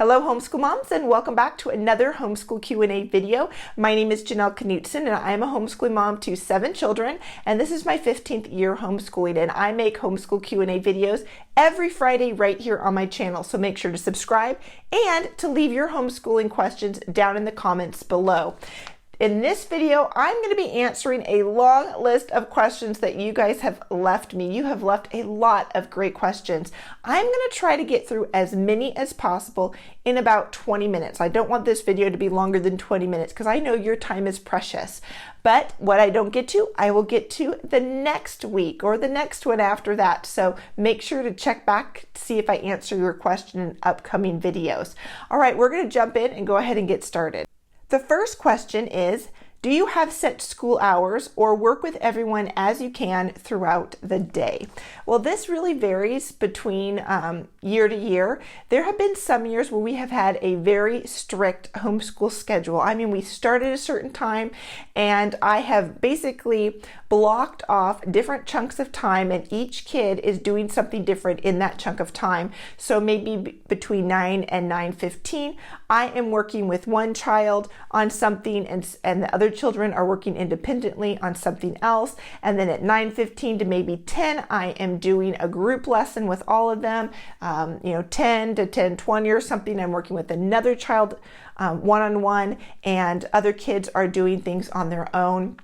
Hello homeschool moms, and welcome back to another Homeschool Q&A video. My name is Janelle Knutson and I am a homeschooling mom to 7 children, and this is my 15th year homeschooling, and I make homeschool Q&A videos every Friday right here on my channel. So make sure to subscribe and to leave your homeschooling questions down in the comments below. In this video, I'm going to be answering a long list of questions that you guys have left me. You have left a lot of great questions. I'm going to try to get through as many as possible in about 20 minutes. I don't want this video to be longer than 20 minutes because I know your time is precious. But what I don't get to, I will get to the next week or the next one after that. So make sure to check back to see if I answer your question in upcoming videos. All right, we're going to jump in and go ahead and get started. The first question is, do you have set school hours or work with everyone as you can throughout the day? Well, this really varies between year to year. There have been some years where we have had a very strict homeschool schedule. I mean, we start at a certain time and I have basically blocked off different chunks of time, and each kid is doing something different in that chunk of time. So maybe between 9 and 9:15, I am working with one child on something and the other children are working independently on something else. And then at 9:15 to maybe 10, I am doing a group lesson with all of them. 10 to 10:20 or something, I'm working with another child one-on-one, and other kids are doing things on their own.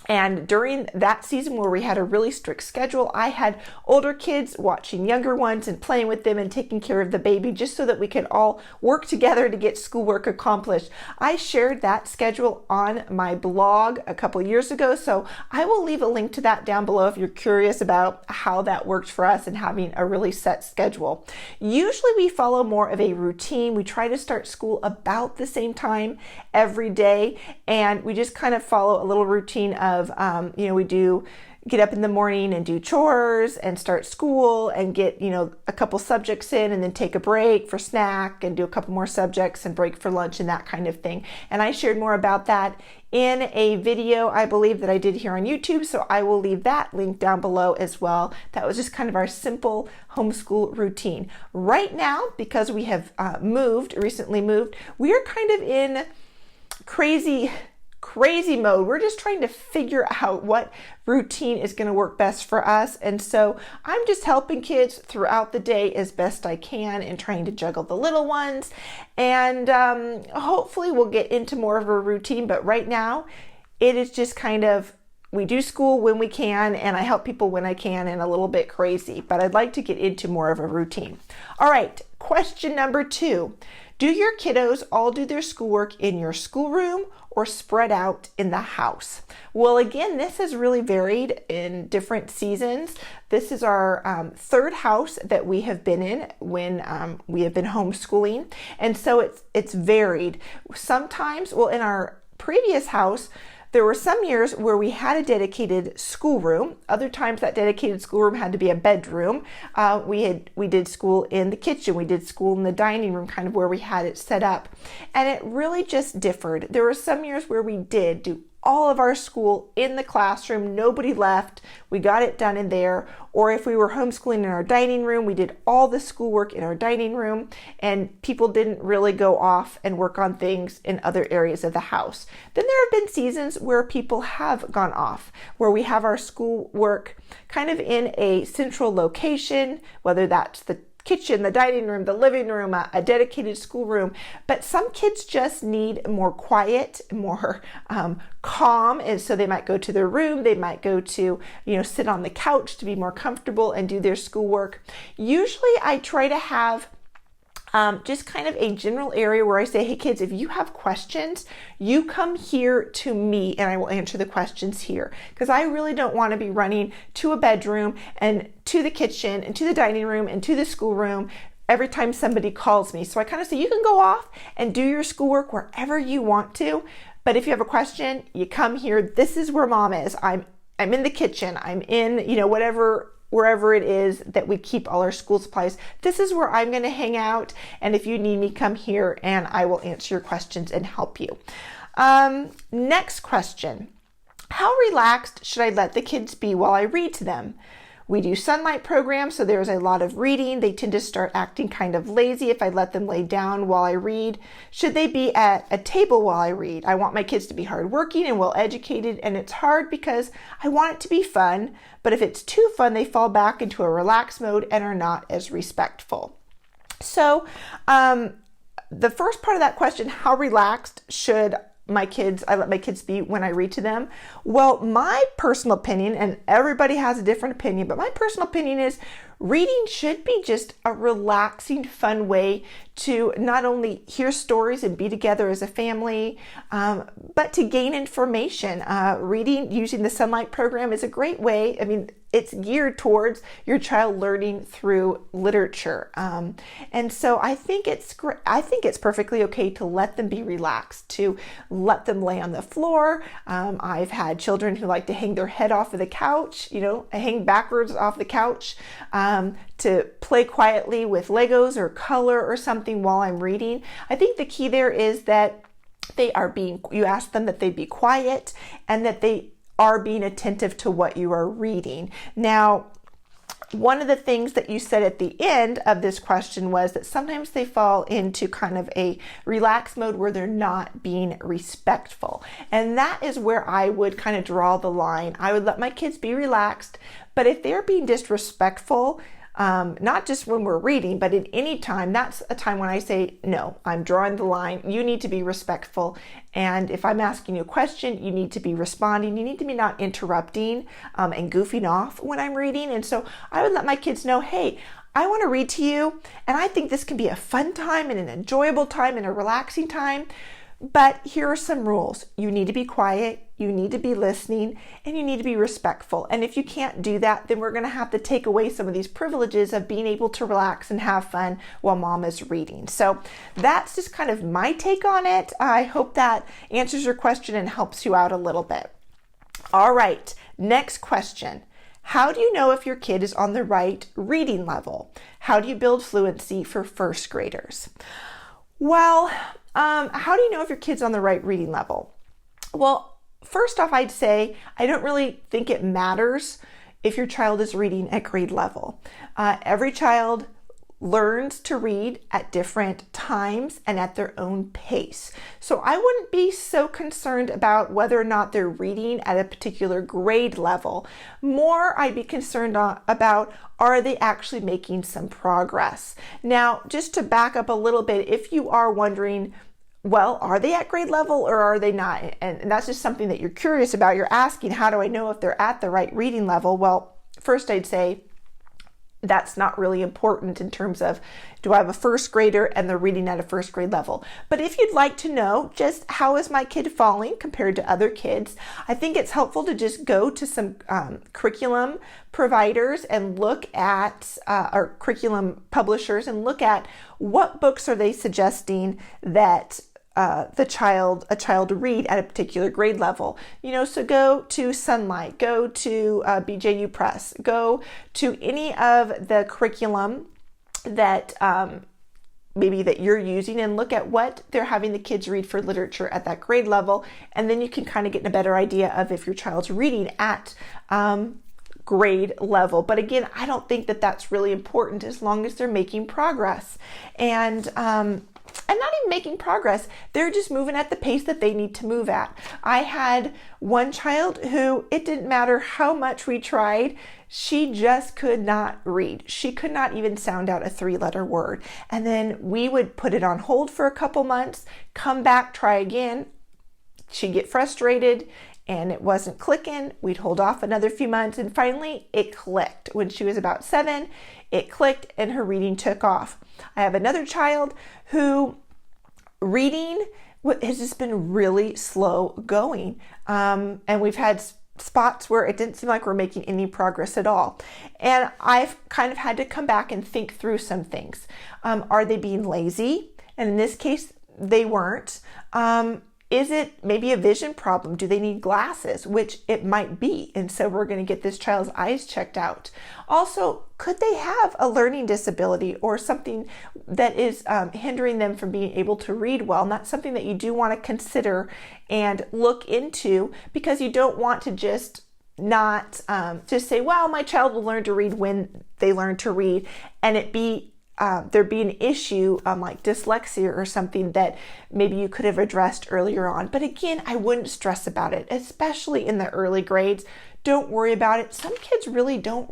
And during that season where we had a really strict schedule, I had older kids watching younger ones and playing with them and taking care of the baby, just so that we could all work together to get schoolwork accomplished. I shared that schedule on my blog a couple years ago, so I will leave a link to that down below if you're curious about how that worked for us and having a really set schedule. Usually we follow more of a routine. We try to start school about the same time every day, and we just kind of follow a little routine of we do get up in the morning and do chores and start school and get, a couple subjects in, and then take a break for snack and do a couple more subjects and break for lunch and that kind of thing. And I shared more about that in a video, I believe, that I did here on YouTube. So I will leave that link down below as well. That was just kind of our simple homeschool routine. Right now, because we have recently moved, we are kind of in crazy mode. We're just trying to figure out what routine is going to work best for us. And so I'm just helping kids throughout the day as best I can and trying to juggle the little ones. And hopefully we'll get into more of a routine. But right now it is just kind of, we do school when we can and I help people when I can, and a little bit crazy, but I'd like to get into more of a routine. All right, question number 2. Do your kiddos all do their schoolwork in your schoolroom or spread out in the house? Well, again, this has really varied in different seasons. This is our third house that we have been in when we have been homeschooling. And so it's varied. Sometimes, in our previous house, there were some years where we had a dedicated schoolroom. Other times that dedicated schoolroom had to be a bedroom. We did school in the kitchen. We did school in the dining room, kind of where we had it set up. And it really just differed. There were some years where we did do all of our school in the classroom. Nobody left. We got it done in there. Or if we were homeschooling in our dining room, we did all the schoolwork in our dining room, and people didn't really go off and work on things in other areas of the house. Then there have been seasons where people have gone off, where we have our schoolwork kind of in a central location, whether that's the kitchen, the dining room, the living room, a dedicated schoolroom. But some kids just need more quiet, more calm, and so they might go to their room. They might go to, sit on the couch to be more comfortable and do their schoolwork. Usually I try to have just kind of a general area where I say, hey kids, if you have questions, you come here to me and I will answer the questions here. Because I really don't want to be running to a bedroom and to the kitchen and to the dining room and to the schoolroom every time somebody calls me. So I kind of say, you can go off and do your schoolwork wherever you want to. But if you have a question, you come here. This is where mom is. I'm in the kitchen. I'm in, wherever it is that we keep all our school supplies. This is where I'm going to hang out. And if you need me, come here and I will answer your questions and help you. Next question. How relaxed should I let the kids be while I read to them? We do sunlight programs, so there's a lot of reading. They tend to start acting kind of lazy if I let them lay down while I read. Should they be at a table while I read? I want my kids to be hardworking and well educated, and it's hard because I want it to be fun, but if it's too fun, they fall back into a relaxed mode and are not as respectful. So the first part of that question, how relaxed should I let my kids be when I read to them? Well, my personal opinion, and everybody has a different opinion, but my personal opinion is reading should be just a relaxing, fun way to not only hear stories and be together as a family, but to gain information. Reading using the Sunlight program is a great way. I mean, it's geared towards your child learning through literature. And so I think it's perfectly okay to let them be relaxed, to let them lay on the floor. I've had children who like to hang their head off of the couch, hang backwards off the couch, to play quietly with Legos or color or something while I'm reading. I think the key there is that you ask them that they be quiet and that they are being attentive to what you are reading. Now, one of the things that you said at the end of this question was that sometimes they fall into kind of a relaxed mode where they're not being respectful. And that is where I would kind of draw the line. I would let my kids be relaxed, but if they're being disrespectful, not just when we're reading, but at any time, that's a time when I say, no, I'm drawing the line. You need to be respectful. And if I'm asking you a question, you need to be responding. You need to be not interrupting and goofing off when I'm reading. And so I would let my kids know, hey, I want to read to you, and I think this can be a fun time and an enjoyable time and a relaxing time. But here are some rules. You need to be quiet, you need to be listening, and you need to be respectful. And if you can't do that, then we're going to have to take away some of these privileges of being able to relax and have fun while mom is reading. So that's just kind of my take on it. I hope that answers your question and helps you out a little bit. All right, next question. How do you know if your kid is on the right reading level? How do you build fluency for first graders? Well, how do you know if your kid's on the right reading level? Well, first off, I'd say I don't really think it matters if your child is reading at grade level. Every child learns to read at different times and at their own pace. So I wouldn't be so concerned about whether or not they're reading at a particular grade level. More, I'd be concerned about, are they actually making some progress? Now, just to back up a little bit, if you are wondering, well, are they at grade level or are they not? And that's just something that you're curious about. You're asking, how do I know if they're at the right reading level? Well, first I'd say, that's not really important in terms of, do I have a first grader and they're reading at a first grade level? But if you'd like to know just how is my kid falling compared to other kids, I think it's helpful to just go to some curriculum providers and look at, or curriculum publishers, and look at what books are they suggesting that a child read at a particular grade level. So go to Sunlight, go to BJU Press, go to any of the curriculum that maybe that you're using, and look at what they're having the kids read for literature at that grade level. And then you can kind of get a better idea of if your child's reading at grade level. But again, I don't think that that's really important as long as they're making progress. And not even making progress, they're just moving at the pace that they need to move at. I had one child who, it didn't matter how much we tried, she just could not read. She could not even sound out a 3-letter word. And then we would put it on hold for a couple months, come back, try again. She'd get frustrated and it wasn't clicking. We'd hold off another few months, and finally it clicked. When she was about 7, it clicked and her reading took off. I have another child who reading has just been really slow going. And we've had spots where it didn't seem like we're making any progress at all. And I've kind of had to come back and think through some things. Are they being lazy? And in this case, they weren't. Is it maybe a vision problem? Do they need glasses? Which it might be. And so we're going to get this child's eyes checked out. Also, could they have a learning disability or something that is hindering them from being able to read well? And that's something that you do want to consider and look into, because you don't want to just not just say, well, my child will learn to read when they learn to read, and it be there be an issue like dyslexia or something that maybe you could have addressed earlier on. But again, I wouldn't stress about it, especially in the early grades. Don't worry about it. Some kids really don't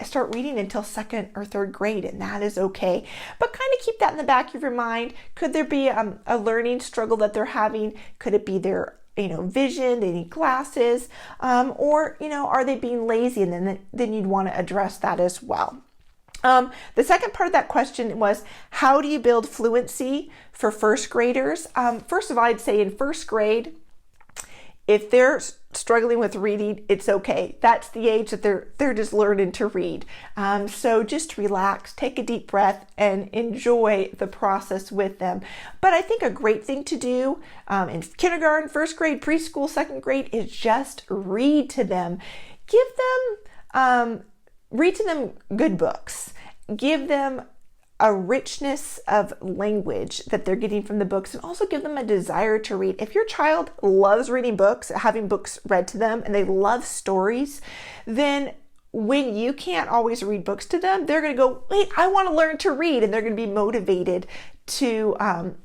start reading until second or third grade, and that is okay. But kind of keep that in the back of your mind. Could there be a learning struggle that they're having? Could it be their vision, they need glasses, or are they being lazy? And then you'd want to address that as well. The second part of that question was, how do you build fluency for first graders? First of all, I'd say in first grade, if they're struggling with reading, it's okay. That's the age that they're just learning to read. So just relax, take a deep breath, and enjoy the process with them. But I think a great thing to do in kindergarten, first grade, preschool, second grade is just read to them. Read to them good books. Give them a richness of language that they're getting from the books, and also give them a desire to read. If your child loves reading books, having books read to them, and they love stories, then when you can't always read books to them, they're going to go, wait, I want to learn to read, and they're going to be motivated to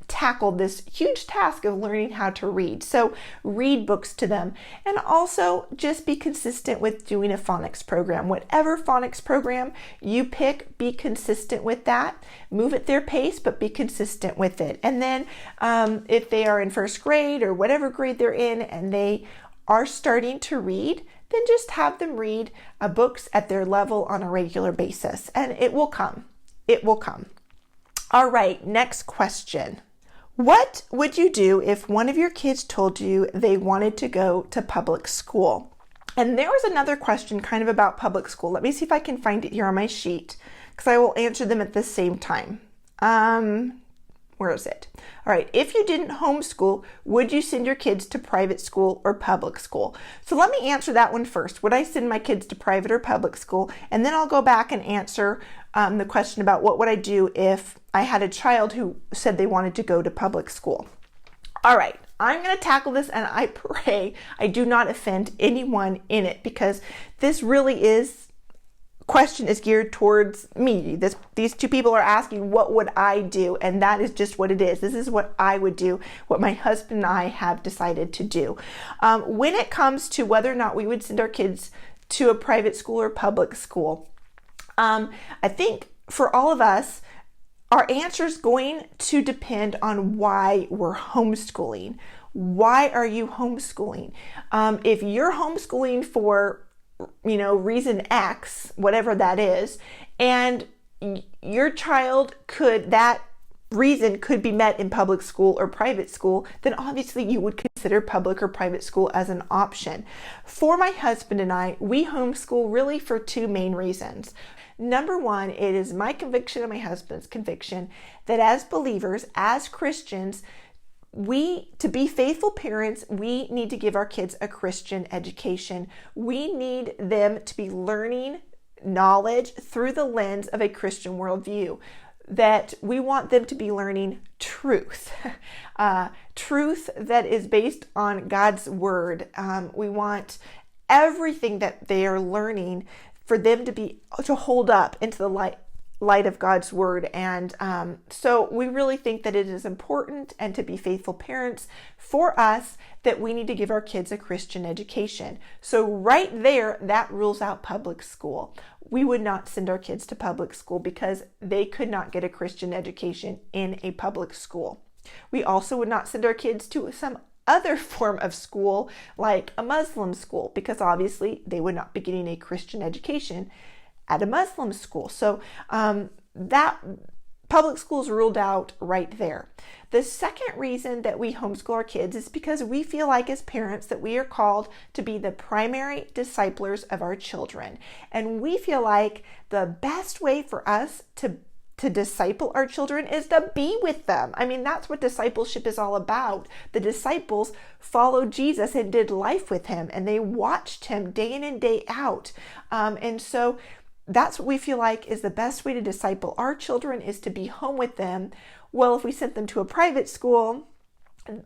tackle this huge task of learning how to read. So read books to them, and also just be consistent with doing a phonics program. Whatever phonics program you pick, be consistent with that. Move at their pace, but be consistent with it. And then if they are in first grade or whatever grade they're in and they are starting to read, then just have them read books at their level on a regular basis, and it will come. It will come. All right, next question. What would you do if one of your kids told you they wanted to go to public school? And there was another question kind of about public school. Let me see if I can find it here on my sheet, because I will answer them at the same time. Where is it? All right. If you didn't homeschool, would you send your kids to private school or public school? So let me answer that one first. Would I send my kids to private or public school? And then I'll go back and answer the question about what would I do if I had a child who said they wanted to go to public school. All right. I'm going to tackle this, and I pray I do not offend anyone in it, because this really question is geared towards me. These two people are asking, what would I do? And that is just what it is. This is what I would do, what my husband and I have decided to do. When it comes to whether or not we would send our kids to a private school or public school, I think for all of us, our answer is going to depend on why we're homeschooling. Why are you homeschooling? If you're homeschooling for reason X, whatever that is, and your child that reason could be met in public school or private school, then obviously you would consider public or private school as an option. For my husband and I, we homeschool really for two main reasons. Number one, it is my conviction and my husband's conviction that as believers, as Christians, to be faithful parents, we need to give our kids a Christian education. We need them to be learning knowledge through the lens of a Christian worldview. That we want them to be learning truth, truth that is based on God's word. We want everything that they are learning for them to hold up into the light of God's word. And so we really think that it is important, and to be faithful parents for us, that we need to give our kids a Christian education. So right there, that rules out public school. We would not send our kids to public school because they could not get a Christian education in a public school. We also would not send our kids to some other form of school like a Muslim school, because obviously they would not be getting a Christian education at a Muslim school. So that public school is ruled out right there. The second reason that we homeschool our kids is because we feel like as parents that we are called to be the primary disciplers of our children. And we feel like the best way for us to disciple our children is to be with them. I mean, that's what discipleship is all about. The disciples followed Jesus and did life with him, and they watched him day in and day out. And so that's what we feel like is the best way to disciple our children, is to be home with them. Well, if we sent them to a private school,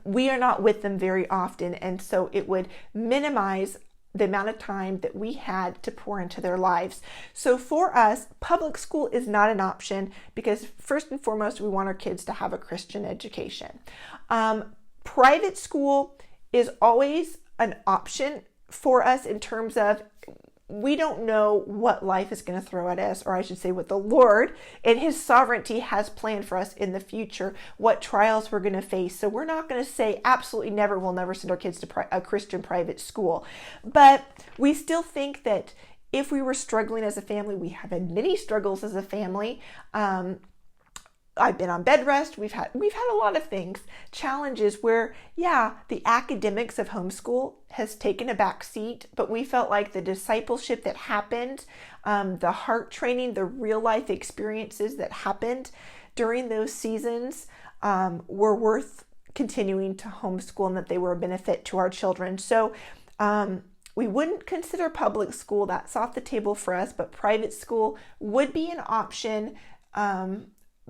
we are not with them very often, and so it would minimize the amount of time that we had to pour into their lives. So for us, public school is not an option because first and foremost, we want our kids to have a Christian education. Private school is always an option for us in terms of we don't know what life is going to throw at us, or I should say what the Lord in His sovereignty has planned for us in the future, what trials we're going to face. So we're not going to say absolutely never, we'll never send our kids to a Christian private school. But we still think that if we were struggling as a family, we have had many struggles as a family. I've been on bed rest. We've had a lot of things, challenges where, yeah, the academics of homeschool has taken a back seat, but we felt like the discipleship that happened, the heart training, the real life experiences that happened during those seasons were worth continuing to homeschool and that they were a benefit to our children. So we wouldn't consider public school. That's off the table for us, but private school would be an option.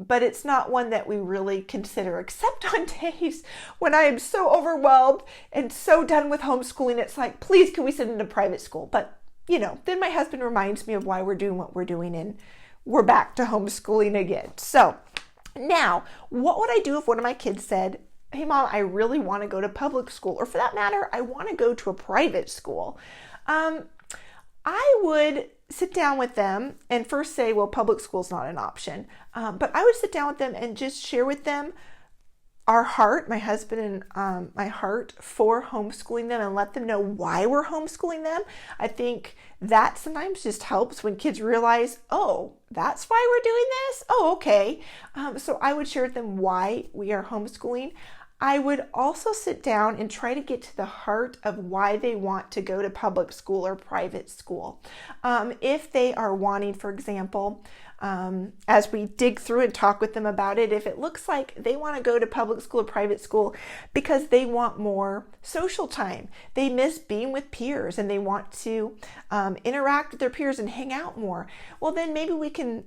But it's not one that we really consider, except on days when I am so overwhelmed and so done with homeschooling. It's like, please, can we send them to private school? But, then my husband reminds me of why we're doing what we're doing, and we're back to homeschooling again. So now, what would I do if one of my kids said, hey, Mom, I really want to go to public school, or for that matter, I want to go to a private school? I would sit down with them and first say, well, public school is not an option. But I would sit down with them and just share with them our heart, my husband and my heart for homeschooling them, and let them know why we're homeschooling them. I think that sometimes just helps when kids realize, oh, that's why we're doing this? Oh, okay. So I would share with them why we are homeschooling. I would also sit down and try to get to the heart of why they want to go to public school or private school. If they are wanting, for example, as we dig through and talk with them about it, if it looks like they want to go to public school or private school because they want more social time, they miss being with peers and they want to interact with their peers and hang out more, well, then maybe we can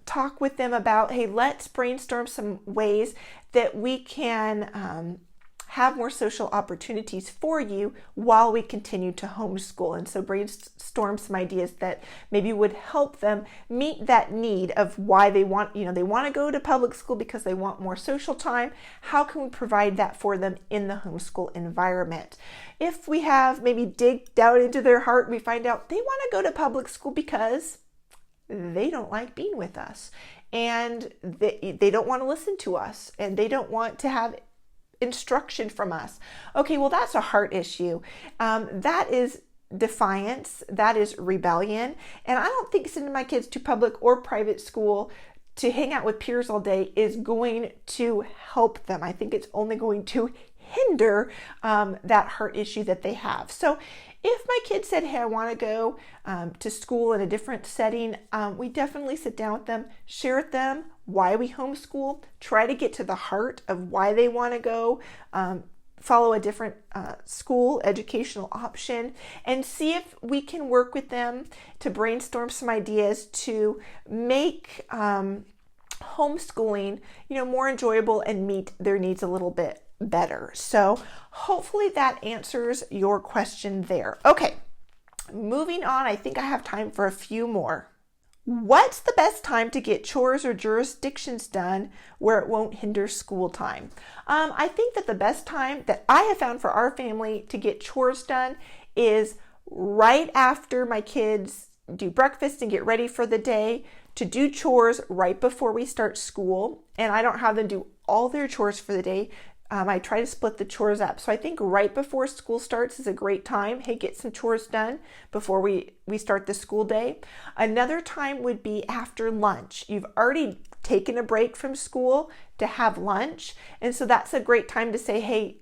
talk with them about, hey, let's brainstorm some ways that we can have more social opportunities for you while we continue to homeschool. And so brainstorm some ideas that maybe would help them meet that need of why they want, they want to go to public school because they want more social time. How can we provide that for them in the homeschool environment? If we have maybe dig down into their heart, we find out they want to go to public school because they don't like being with us and they don't want to listen to us and they don't want to have instruction from us. Okay, well, that's a heart issue. That is defiance. That is rebellion. And I don't think sending my kids to public or private school to hang out with peers all day is going to help them. I think it's only going to hinder that heart issue that they have. So if my kid said, hey, I want to go to school in a different setting, we definitely sit down with them, share with them why we homeschool, try to get to the heart of why they want to go, follow a different school educational option, and see if we can work with them to brainstorm some ideas to make homeschooling, more enjoyable and meet their needs a little bit better. So hopefully that answers your question there. Okay, moving on. I think I have time for a few more. What's the best time to get chores or jurisdictions done where it won't hinder school time? I think that the best time that I have found for our family to get chores done is right after my kids do breakfast and get ready for the day, to do chores right before we start school. And I don't have them do all their chores for the day. I try to split the chores up. So I think right before school starts is a great time. Hey, get some chores done before we start the school day. Another time would be after lunch. You've already taken a break from school to have lunch. And so that's a great time to say, hey,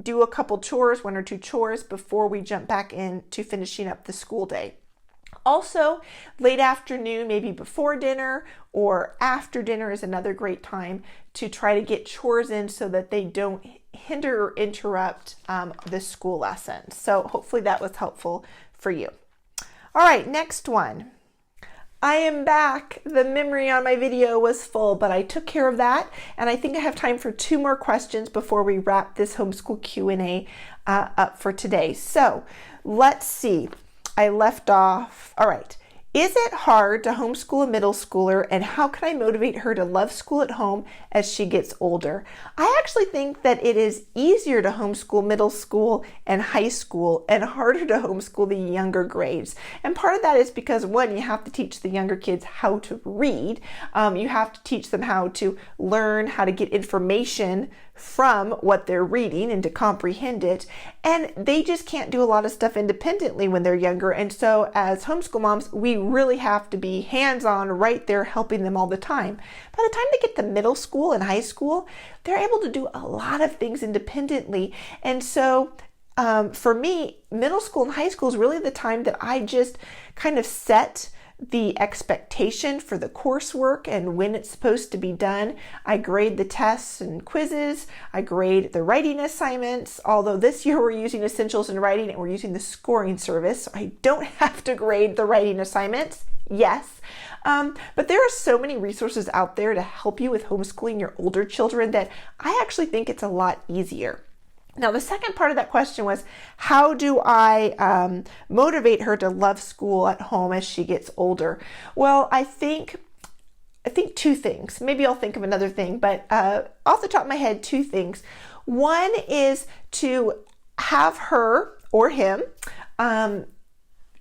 do a couple chores, 1 or 2 chores before we jump back into finishing up the school day. Also, late afternoon, maybe before dinner or after dinner is another great time to try to get chores in so that they don't hinder or interrupt the school lesson. So hopefully that was helpful for you. All right, next one. I am back. The memory on my video was full, but I took care of that, and I think I have time for 2 more questions before we wrap this homeschool Q&A up for today. So let's see. I left off. All right. Is it hard to homeschool a middle schooler, and how can I motivate her to love school at home as she gets older? I actually think that it is easier to homeschool middle school and high school and harder to homeschool the younger grades. And part of that is because, one, you have to teach the younger kids how to read. You have to teach them how to learn how to get information from what they're reading and to comprehend it. And they just can't do a lot of stuff independently when they're younger. And so as homeschool moms, we really have to be hands-on right there helping them all the time. By the time they get to middle school and high school, they're able to do a lot of things independently. And so for me, middle school and high school is really the time that I just kind of set the expectation for the coursework and when it's supposed to be done. I grade the tests and quizzes. I grade the writing assignments, although this year we're using Essentials in Writing and we're using the scoring service, so I don't have to grade the writing assignments. Yes. But there are so many resources out there to help you with homeschooling your older children that I actually think it's a lot easier. Now, the second part of that question was, how do I motivate her to love school at home as she gets older? Well, I think 2 things. Maybe I'll think of another thing, but off the top of my head, 2 things. One is to have her or him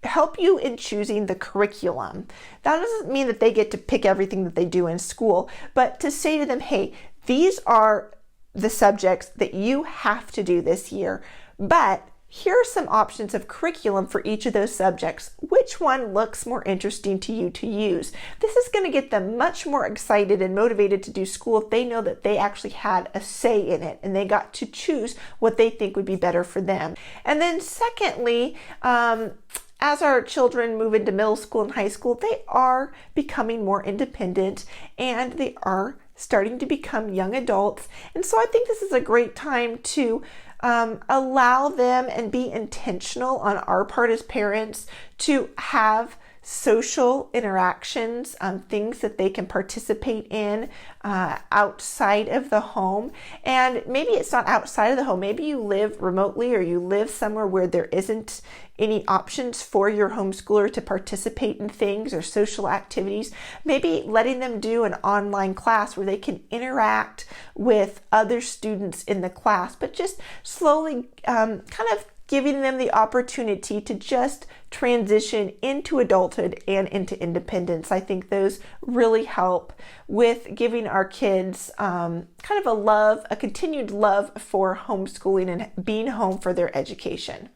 help you in choosing the curriculum. That doesn't mean that they get to pick everything that they do in school, but to say to them, hey, these are the subjects that you have to do this year, but here are some options of curriculum for each of those subjects. Which one looks more interesting to you to use? This is going to get them much more excited and motivated to do school if they know that they actually had a say in it and they got to choose what they think would be better for them. And then secondly, as our children move into middle school and high school, they are becoming more independent and they are starting to become young adults. And so I think this is a great time to allow them and be intentional on our part as parents to have social interactions, things that they can participate in outside of the home. And maybe it's not outside of the home. Maybe you live remotely or you live somewhere where there isn't any options for your homeschooler to participate in things or social activities. Maybe letting them do an online class where they can interact with other students in the class, but just slowly kind of giving them the opportunity to just transition into adulthood and into independence. I think those really help with giving our kids kind of a continued love for homeschooling and being home for their education.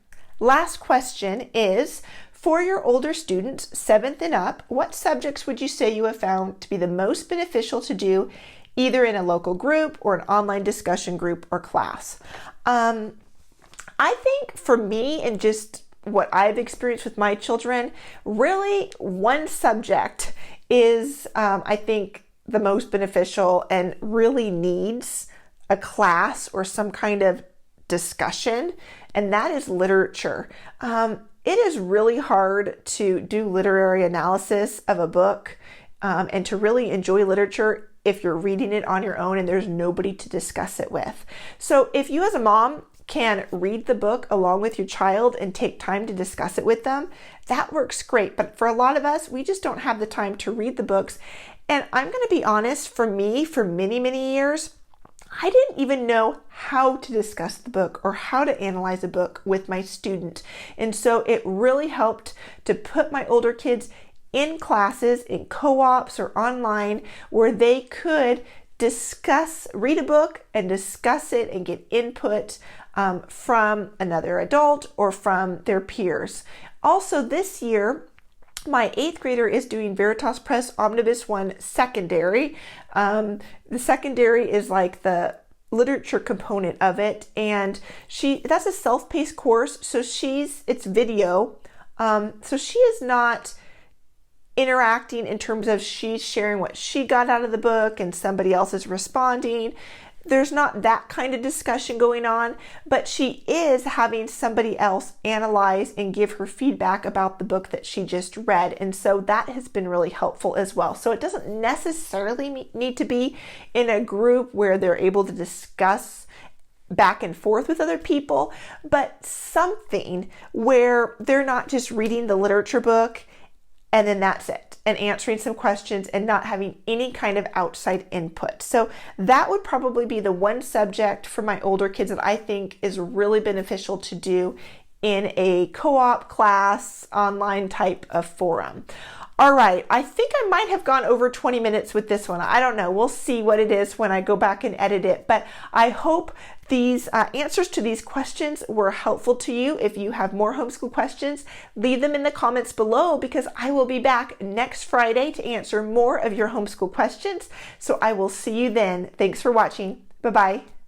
Last question is, for your older students, 7th and up, what subjects would you say you have found to be the most beneficial to do either in a local group or an online discussion group or class? I think for me and just what I've experienced with my children, really one subject is, I think, the most beneficial and really needs a class or some kind of discussion, and that is literature. It is really hard to do literary analysis of a book and to really enjoy literature if you're reading it on your own and there's nobody to discuss it with. So if you as a mom can read the book along with your child and take time to discuss it with them, that works great. But for a lot of us, we just don't have the time to read the books. And I'm going to be honest, for me, for many, many years, I didn't even know how to discuss the book or how to analyze a book with my student. And so it really helped to put my older kids in classes, in co-ops or online, where they could read a book and discuss it and get input from another adult or from their peers. Also this year, my 8th grader is doing Veritas Press Omnibus 1 Secondary. The secondary is like the literature component of it, and that's a self-paced course, so it's video. So she is not interacting in terms of she's sharing what she got out of the book and somebody else is responding. there's not that kind of discussion going on, but she is having somebody else analyze and give her feedback about the book that she just read. And so that has been really helpful as well. So it doesn't necessarily need to be in a group where they're able to discuss back and forth with other people, but something where they're not just reading the literature book and then that's it, and answering some questions and not having any kind of outside input. So that would probably be the one subject for my older kids that I think is really beneficial to do in a co-op class, online type of forum. All right, I think I might have gone over 20 minutes with this one. I don't know. We'll see what it is when I go back and edit it. But I hope these answers to these questions were helpful to you. If you have more homeschool questions, leave them in the comments below, because I will be back next Friday to answer more of your homeschool questions. So I will see you then. Thanks for watching. Bye-bye.